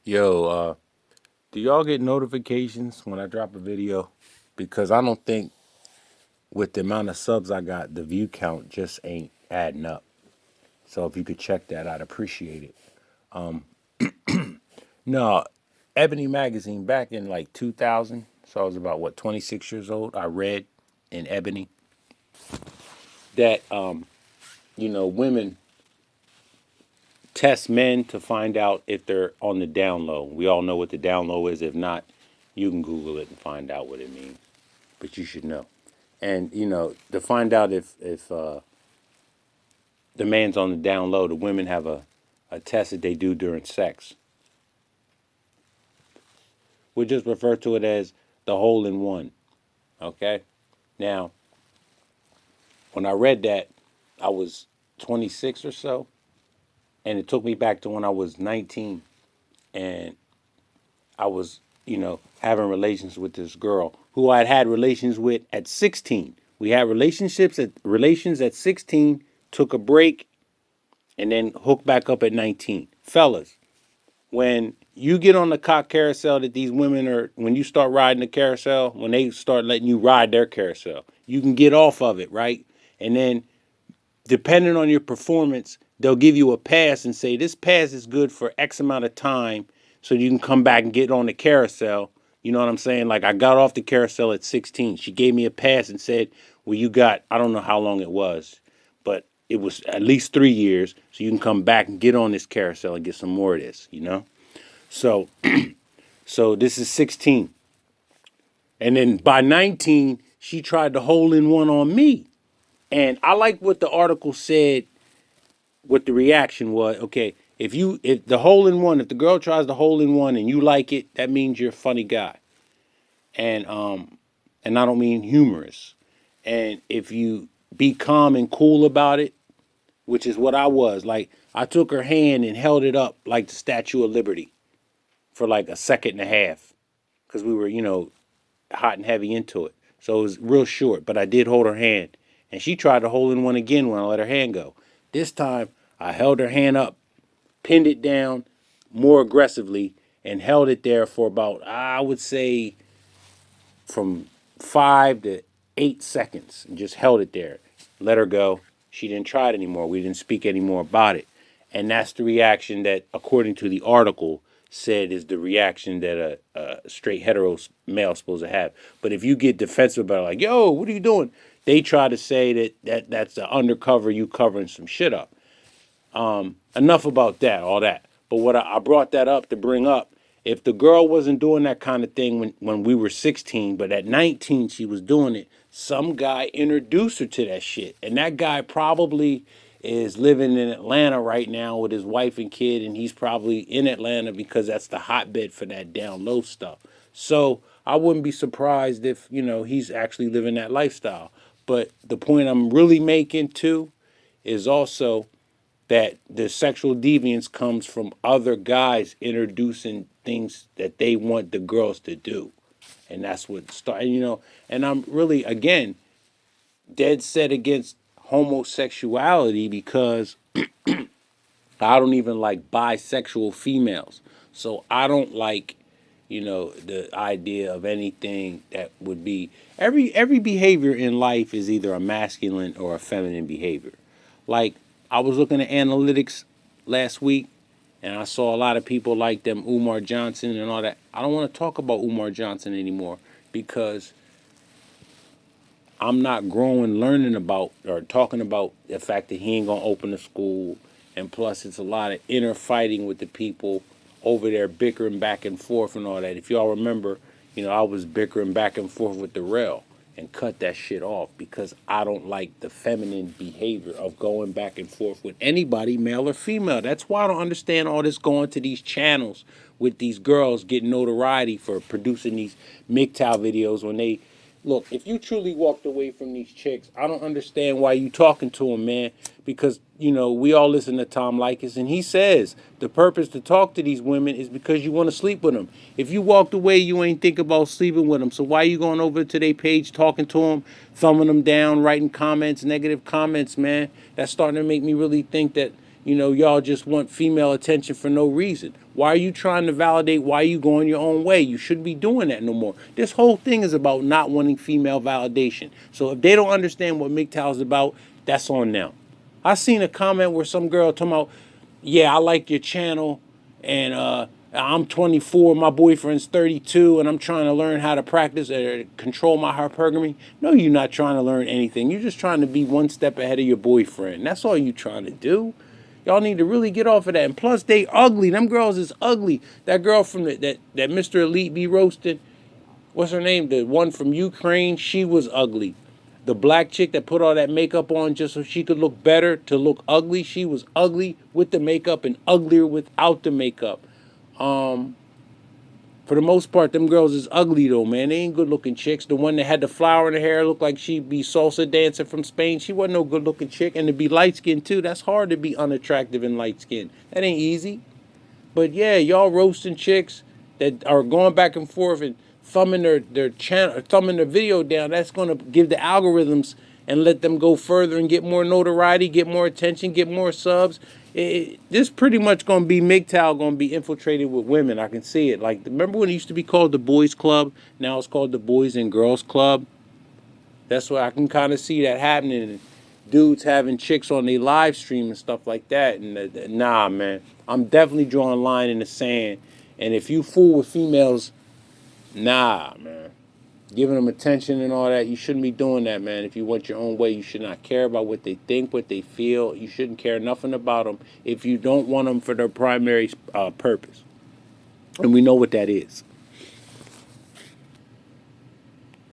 Yo, do y'all get notifications when I drop a video? Because I don't think with the amount of subs I got, the view count just ain't adding up. So if you could check that, I'd appreciate it. No, Ebony Magazine back in like 2000, so I was about what 26 years old. I read in Ebony that women test men to find out if they're on the down low. We all know what the down low is. If not, you can Google it and find out what it means. But you should know. And to find out if the man's on the down low, the women have a test that they do during sex. We just refer to it as the hole in one. Okay. Now, when I read that, I was 26 or so, and it took me back to when I was 19, and I was having relations with this girl who I'd had relations with at 16. We had relations at 16, took a break, and then hooked back up at 19. Fellas, when you get on the cock carousel that these women are, when you start riding the carousel, when they start letting you ride their carousel, you can get off of it, right? And then depending on your performance, they'll give you a pass and say this pass is good for X amount of time so you can come back and get on the carousel. You know what I'm saying? Like I got off the carousel at 16. She gave me a pass and said, well, you got, I don't know how long it was, but it was at least 3 years. So you can come back and get on this carousel and get some more of this. So, so this is 16. And then by 19, she tried to hole in one on me. And I like what the article said, what the reaction was. Okay, if the hole in one, if the girl tries to hole in one and you like it, that means you're a funny guy. And I don't mean humorous. And if you be calm and cool about it, which is what I was, like I took her hand and held it up like the Statue of Liberty for like a second and a half because we were, hot and heavy into it. So it was real short, but I did hold her hand. And she tried to hold in one again when I let her hand go. This time, I held her hand up, pinned it down more aggressively, and held it there for about, I would say, from 5 to 8 seconds, and just held it there. Let her go. She didn't try it anymore. We didn't speak anymore about it. And that's the reaction that, according to the article, said is the reaction that a straight hetero male is supposed to have. But if you get defensive about it, like, yo, what are you doing? They try to say that's the undercover, you covering some shit up. Enough about that, all that. But what I brought that up to bring up, if the girl wasn't doing that kind of thing when we were 16, but at 19 she was doing it, some guy introduced her to that shit. And that guy probably is living in Atlanta right now with his wife and kid, and he's probably in Atlanta because that's the hotbed for that down low stuff. So I wouldn't be surprised if, he's actually living that lifestyle. But the point I'm really making too is also that the sexual deviance comes from other guys introducing things that they want the girls to do. And that's what started. And I'm really, again, dead set against homosexuality because I don't even like bisexual females. So I don't like, the idea of anything that would be every behavior in life is either a masculine or a feminine behavior. Like I was looking at analytics last week and I saw a lot of people like them Umar Johnson and all that. I don't want to talk about Umar Johnson anymore because I'm not growing, learning about or talking about the fact that he ain't gonna open a school, and plus it's a lot of inner fighting with the people over there, bickering back and forth and all that. If y'all remember, I was bickering back and forth with Darrell and cut that shit off because I don't like the feminine behavior of going back and forth with anybody, male or female. That's why I don't understand all this going to these channels with these girls getting notoriety for producing these MGTOW videos when they look, if you truly walked away from these chicks, I don't understand why you talking to them, man. Because, we all listen to Tom Likas, and he says the purpose to talk to these women is because you want to sleep with them. If you walked away, you ain't think about sleeping with them. So why you going over to their page, talking to them, thumbing them down, writing comments, negative comments, man? That's starting to make me really think that, You know, y'all just want female attention for no reason. Why are you trying to validate? Why are you going your own way? You shouldn't be doing that no more. This whole thing is about not wanting female validation. So if they don't understand what MGTOW is about, that's on them. I seen a comment where some girl talking about, yeah, I like your channel, and I'm 24, my boyfriend's 32, and I'm trying to learn how to practice or control my hypergamy. No, you're not trying to learn anything. You're just trying to be one step ahead of your boyfriend. That's all you're trying to do. Y'all need to really get off of that. And plus, they ugly. Them girls is ugly. That girl from that Mr. Elite be roasted, what's her name? The one from Ukraine, she was ugly. The black chick that put all that makeup on just so she could look better to look ugly, she was ugly with the makeup and uglier without the makeup. For the most part, them girls is ugly though, man. They ain't good looking chicks. The one that had the flower in her hair looked like she'd be salsa dancer from Spain. She wasn't no good looking chick. And to be light skinned too, that's hard to be unattractive and light skinned. That ain't easy. But yeah, y'all roasting chicks that are going back and forth and thumbing their channel, thumbing their video down. That's gonna give the algorithms and let them go further and get more notoriety, get more attention, get more subs. This pretty much gonna be MGTOW gonna be infiltrated with women. I can see it. Like, remember when it used to be called the Boys Club? Now it's called the Boys and Girls Club. That's why I can kind of see that happening. And dudes having chicks on their live stream and stuff like that. And nah, man, I'm definitely drawing a line in the sand. And if you fool with females, nah, man, giving them attention and all that, you shouldn't be doing that, man. If you want your own way, you should not care about what they think, what they feel. You shouldn't care nothing about them if you don't want them for their primary purpose. And we know what that is.